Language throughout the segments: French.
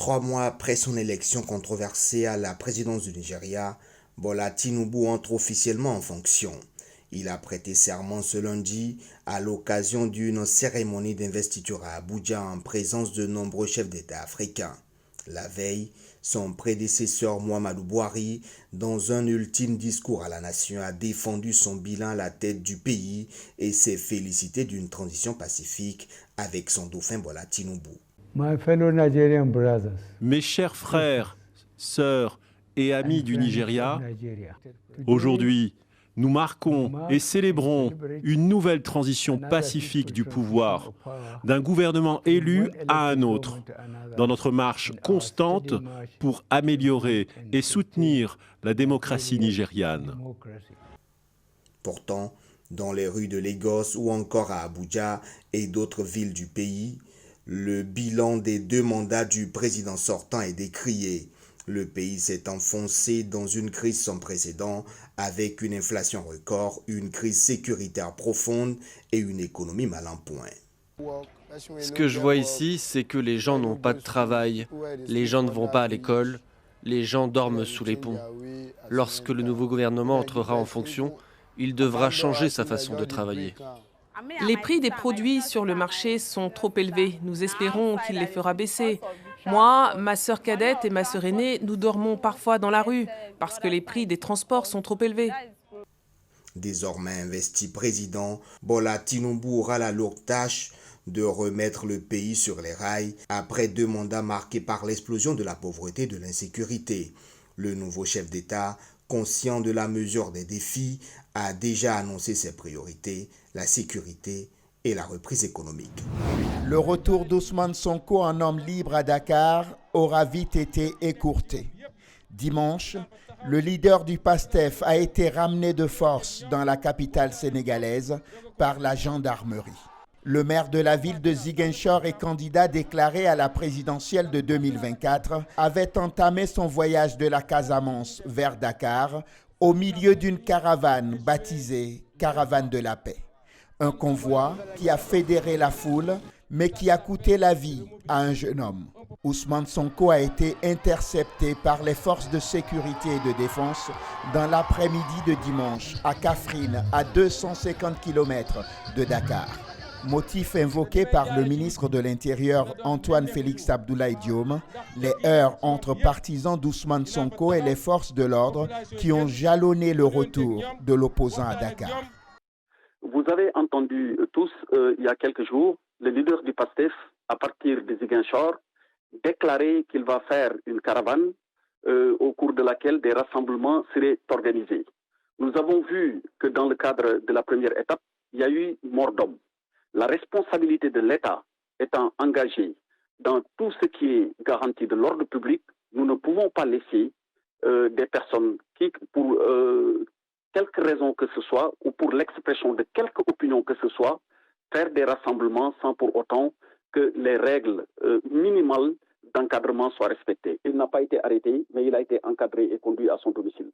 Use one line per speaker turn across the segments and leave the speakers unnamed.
3 mois après son élection controversée à la présidence du Nigeria, Bola Tinubu entre officiellement en fonction. Il a prêté serment ce lundi à l'occasion d'une cérémonie d'investiture à Abuja en présence de nombreux chefs d'État africains. La veille, son prédécesseur Muhammadu Buhari, dans un ultime discours à la nation, a défendu son bilan à la tête du pays et s'est félicité d'une transition pacifique avec son dauphin Bola Tinubu.
Mes chers frères, sœurs et amis du Nigeria, aujourd'hui, nous marquons et célébrons une nouvelle transition pacifique du pouvoir, d'un gouvernement élu à un autre, dans notre marche constante pour améliorer et soutenir la démocratie nigériane.
Pourtant, dans les rues de Lagos ou encore à Abuja et d'autres villes du pays, le bilan des 2 mandats du président sortant est décrié. Le pays s'est enfoncé dans une crise sans précédent avec une inflation record, une crise sécuritaire profonde et une économie mal en point.
Ce que je vois ici, c'est que les gens n'ont pas de travail, les gens ne vont pas à l'école, les gens dorment sous les ponts. Lorsque le nouveau gouvernement entrera en fonction, il devra changer sa façon de travailler.
Les prix des produits sur le marché sont trop élevés. Nous espérons qu'il les fera baisser. Moi, ma sœur cadette et ma sœur aînée, nous dormons parfois dans la rue parce que les prix des transports sont trop élevés.
Désormais investi président, Bola Tinubu aura la lourde tâche de remettre le pays sur les rails après 2 mandats marqués par l'explosion de la pauvreté et de l'insécurité. Le nouveau chef d'État, conscient de la mesure des défis, a déjà annoncé ses priorités, la sécurité et la reprise économique.
Le retour d'Ousmane Sonko en homme libre à Dakar aura vite été écourté. Dimanche, le leader du PASTEF a été ramené de force dans la capitale sénégalaise par la gendarmerie. Le maire de la ville de Ziguinchor et candidat déclaré à la présidentielle de 2024 avait entamé son voyage de la Casamance vers Dakar au milieu d'une caravane baptisée Caravane de la paix. Un convoi qui a fédéré la foule, mais qui a coûté la vie à un jeune homme. Ousmane Sonko a été intercepté par les forces de sécurité et de défense dans l'après-midi de dimanche à Kaffrine, à 250 km de Dakar. Motif invoqué par le ministre de l'Intérieur Antoine Félix Abdoulaye Diome, les heurts entre partisans d'Ousmane Sonko et les forces de l'ordre qui ont jalonné le retour de l'opposant à Dakar.
Vous avez entendu tous, il y a quelques jours, le leader du PASTEF, à partir de Ziguinchor, déclarer qu'il va faire une caravane au cours de laquelle des rassemblements seraient organisés. Nous avons vu que dans le cadre de la première étape, il y a eu mort d'homme. La responsabilité de l'État étant engagée dans tout ce qui est garantie de l'ordre public, nous ne pouvons pas laisser des personnes qui, pour quelque raison que ce soit, ou pour l'expression de quelque opinion que ce soit, faire des rassemblements sans pour autant que les règles minimales d'encadrement soient respectées. Il n'a pas été arrêté, mais il a été encadré et conduit à son domicile.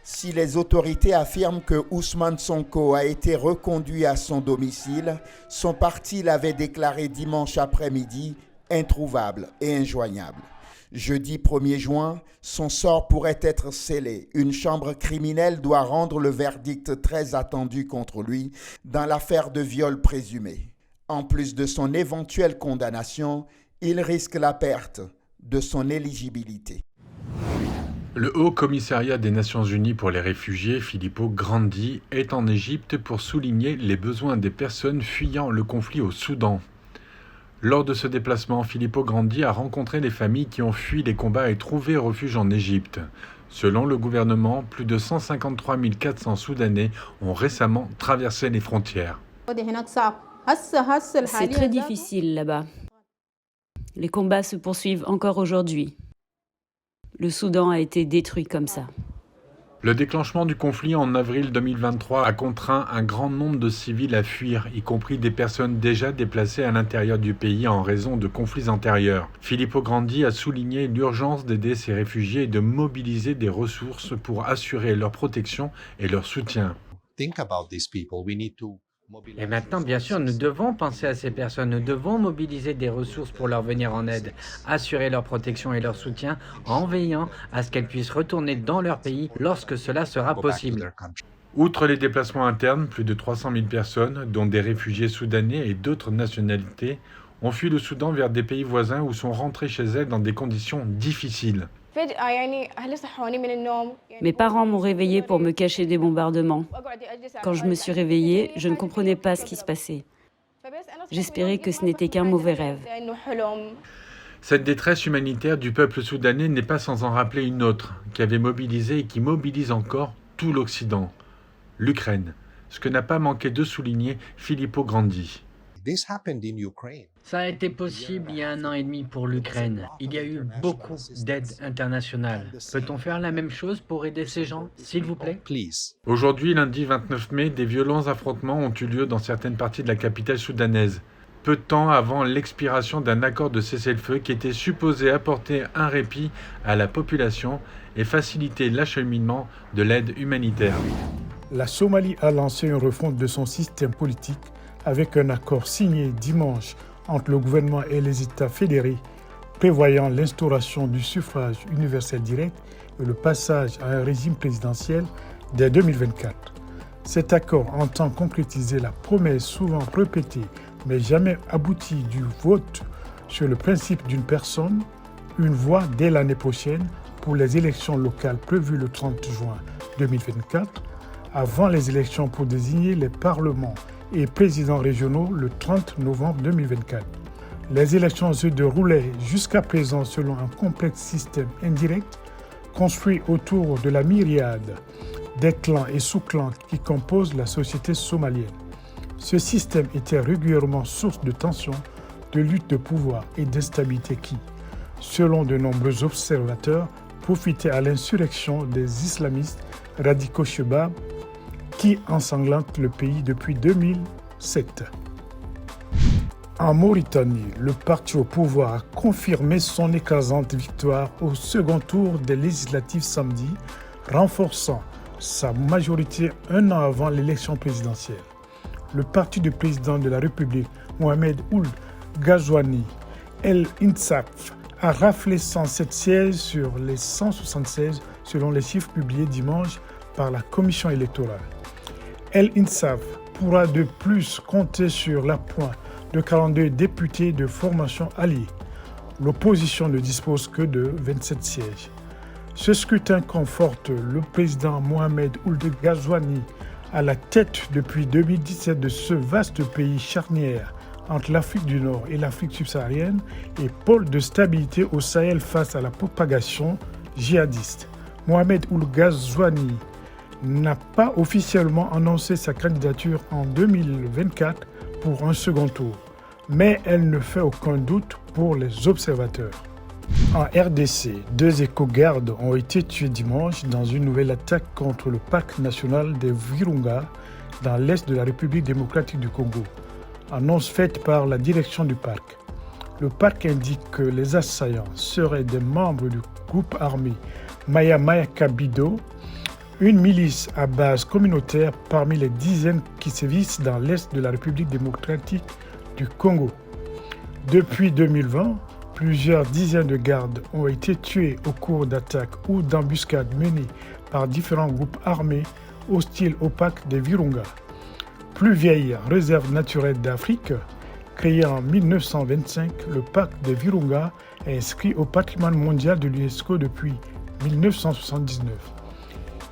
Si les autorités affirment que Ousmane Sonko a été reconduit à son domicile, son parti l'avait déclaré dimanche après-midi introuvable et injoignable. Jeudi 1er juin, son sort pourrait être scellé. Une chambre criminelle doit rendre le verdict très attendu contre lui dans l'affaire de viol présumé. En plus de son éventuelle condamnation, il risque la perte de son éligibilité.
Le Haut Commissariat des Nations Unies pour les réfugiés, Filippo Grandi, est en Égypte pour souligner les besoins des personnes fuyant le conflit au Soudan. Lors de ce déplacement, Filippo Grandi a rencontré les familles qui ont fui les combats et trouvé refuge en Égypte. Selon le gouvernement, plus de 153 400 Soudanais ont récemment traversé les frontières.
C'est très difficile là-bas. Les combats se poursuivent encore aujourd'hui. Le Soudan a été détruit comme ça.
Le déclenchement du conflit en avril 2023 a contraint un grand nombre de civils à fuir, y compris des personnes déjà déplacées à l'intérieur du pays en raison de conflits antérieurs. Filippo Grandi a souligné l'urgence d'aider ces réfugiés et de mobiliser des ressources pour assurer leur protection et leur soutien.
Et maintenant, bien sûr, nous devons penser à ces personnes, nous devons mobiliser des ressources pour leur venir en aide, assurer leur protection et leur soutien en veillant à ce qu'elles puissent retourner dans leur pays lorsque cela sera possible.
Outre les déplacements internes, plus de 300 000 personnes, dont des réfugiés soudanais et d'autres nationalités, ont fui le Soudan vers des pays voisins ou sont rentrés chez elles dans des conditions difficiles.
Mes parents m'ont réveillée pour me cacher des bombardements. Quand je me suis réveillée, je ne comprenais pas ce qui se passait. J'espérais que ce n'était qu'un mauvais rêve.
Cette détresse humanitaire du peuple soudanais n'est pas sans en rappeler une autre, qui avait mobilisé et qui mobilise encore tout l'Occident, l'Ukraine, ce que n'a pas manqué de souligner Filippo Grandi.
Ça a été possible il y a 1 an et demi pour l'Ukraine. Il y a eu beaucoup d'aide internationale. Peut-on faire la même chose pour aider ces gens, s'il vous plaît?
Aujourd'hui, lundi 29 mai, des violents affrontements ont eu lieu dans certaines parties de la capitale soudanaise, peu de temps avant l'expiration d'un accord de cessez-le-feu qui était supposé apporter un répit à la population et faciliter l'acheminement de l'aide humanitaire.
La Somalie a lancé une refonte de son système politique avec un accord signé dimanche entre le gouvernement et les États fédérés, prévoyant l'instauration du suffrage universel direct et le passage à un régime présidentiel dès 2024. Cet accord entend concrétiser la promesse souvent répétée mais jamais aboutie du vote sur le principe d'une personne, une voix dès l'année prochaine pour les élections locales prévues le 30 juin 2024, avant les élections pour désigner les parlements et présidents régionaux le 30 novembre 2024. Les élections se déroulaient jusqu'à présent selon un complexe système indirect construit autour de la myriade des clans et sous-clans qui composent la société somalienne. Ce système était régulièrement source de tensions, de lutte de pouvoir et d'instabilité qui, selon de nombreux observateurs, profitait à l'insurrection des islamistes radicaux Chebab qui ensanglantent le pays depuis 2007. En Mauritanie, le parti au pouvoir a confirmé son écrasante victoire au second tour des législatives samedi, renforçant sa majorité 1 an avant l'élection présidentielle. Le parti du président de la République, Mohamed Ould Ghazouani, El Insaf, a raflé 107 sièges sur les 176 selon les chiffres publiés dimanche par la commission électorale. El Insaf pourra de plus compter sur l'appui de 42 députés de formation alliée. L'opposition ne dispose que de 27 sièges. Ce scrutin conforte le président Mohamed Ould Ghazouani à la tête depuis 2017 de ce vaste pays charnière entre l'Afrique du Nord et l'Afrique subsaharienne et pôle de stabilité au Sahel face à la propagation djihadiste. Mohamed Ould Ghazouani n'a pas officiellement annoncé sa candidature en 2024 pour un second tour, mais elle ne fait aucun doute pour les observateurs. En RDC, 2 éco-gardes ont été tués dimanche dans une nouvelle attaque contre le parc national des Virunga dans l'est de la République démocratique du Congo. Annonce faite par la direction du parc. Le parc indique que les assaillants seraient des membres du groupe armé Maya Maya Kabido, une milice à base communautaire parmi les dizaines qui sévissent dans l'est de la République démocratique du Congo. Depuis 2020, plusieurs dizaines de gardes ont été tués au cours d'attaques ou d'embuscades menées par différents groupes armés hostiles au parc des Virunga. Plus vieille réserve naturelle d'Afrique, créée en 1925, le parc des Virunga est inscrit au patrimoine mondial de l'UNESCO depuis 1979.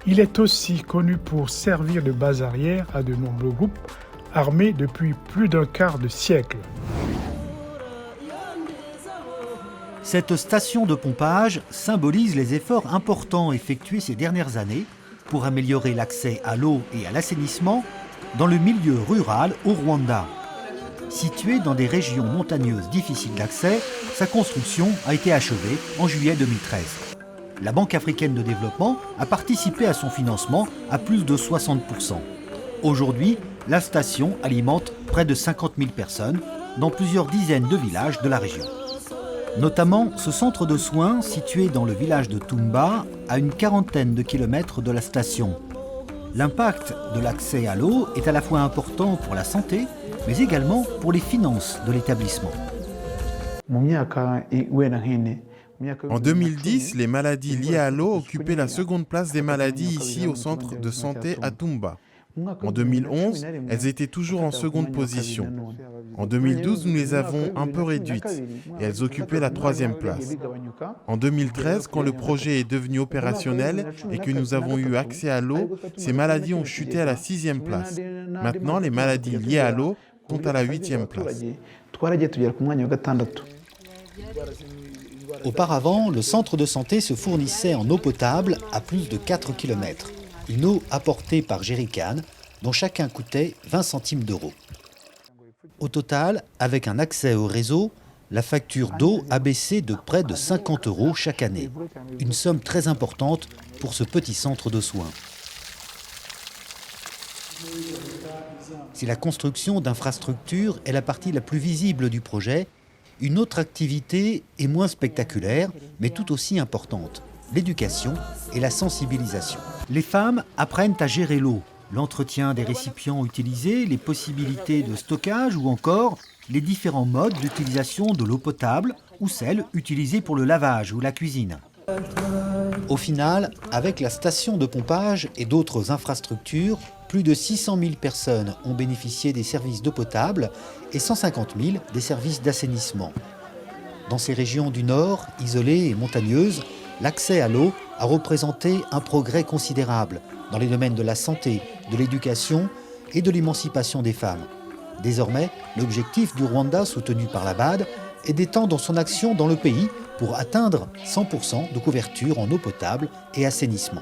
Il est aussi connu pour servir de base arrière à de nombreux groupes armés depuis plus d'un quart de siècle.
Cette station de pompage symbolise les efforts importants effectués ces dernières années pour améliorer l'accès à l'eau et à l'assainissement dans le milieu rural au Rwanda. Située dans des régions montagneuses difficiles d'accès, sa construction a été achevée en juillet 2013. La Banque africaine de développement a participé à son financement à plus de 60%. Aujourd'hui, la station alimente près de 50 000 personnes dans plusieurs dizaines de villages de la région. Notamment ce centre de soins situé dans le village de Tumba, à une quarantaine de kilomètres de la station. L'impact de l'accès à l'eau est à la fois important pour la santé, mais également pour les finances de l'établissement.
En 2010, les maladies liées à l'eau occupaient la seconde place des maladies ici au centre de santé à Tumba. En 2011, elles étaient toujours en seconde position. En 2012, nous les avons un peu réduites et elles occupaient la troisième place. En 2013, quand le projet est devenu opérationnel et que nous avons eu accès à l'eau, ces maladies ont chuté à la 6e place. Maintenant, les maladies liées à l'eau sont à la 8e place.
Auparavant, le centre de santé se fournissait en eau potable à plus de 4 km. Une eau apportée par jerrycan, dont chacun coûtait 20 centimes d'euros. Au total, avec un accès au réseau, la facture d'eau a baissé de près de 50 euros chaque année. Une somme très importante pour ce petit centre de soins. Si la construction d'infrastructures est la partie la plus visible du projet, une autre activité est moins spectaculaire, mais tout aussi importante, l'éducation et la sensibilisation. Les femmes apprennent à gérer l'eau, l'entretien des récipients utilisés, les possibilités de stockage ou encore les différents modes d'utilisation de l'eau potable ou celle utilisée pour le lavage ou la cuisine. Au final, avec la station de pompage et d'autres infrastructures, plus de 600 000 personnes ont bénéficié des services d'eau potable et 150 000 des services d'assainissement. Dans ces régions du Nord, isolées et montagneuses, l'accès à l'eau a représenté un progrès considérable dans les domaines de la santé, de l'éducation et de l'émancipation des femmes. Désormais, l'objectif du Rwanda soutenu par la BAD est d'étendre son action dans le pays pour atteindre 100% de couverture en eau potable et assainissement.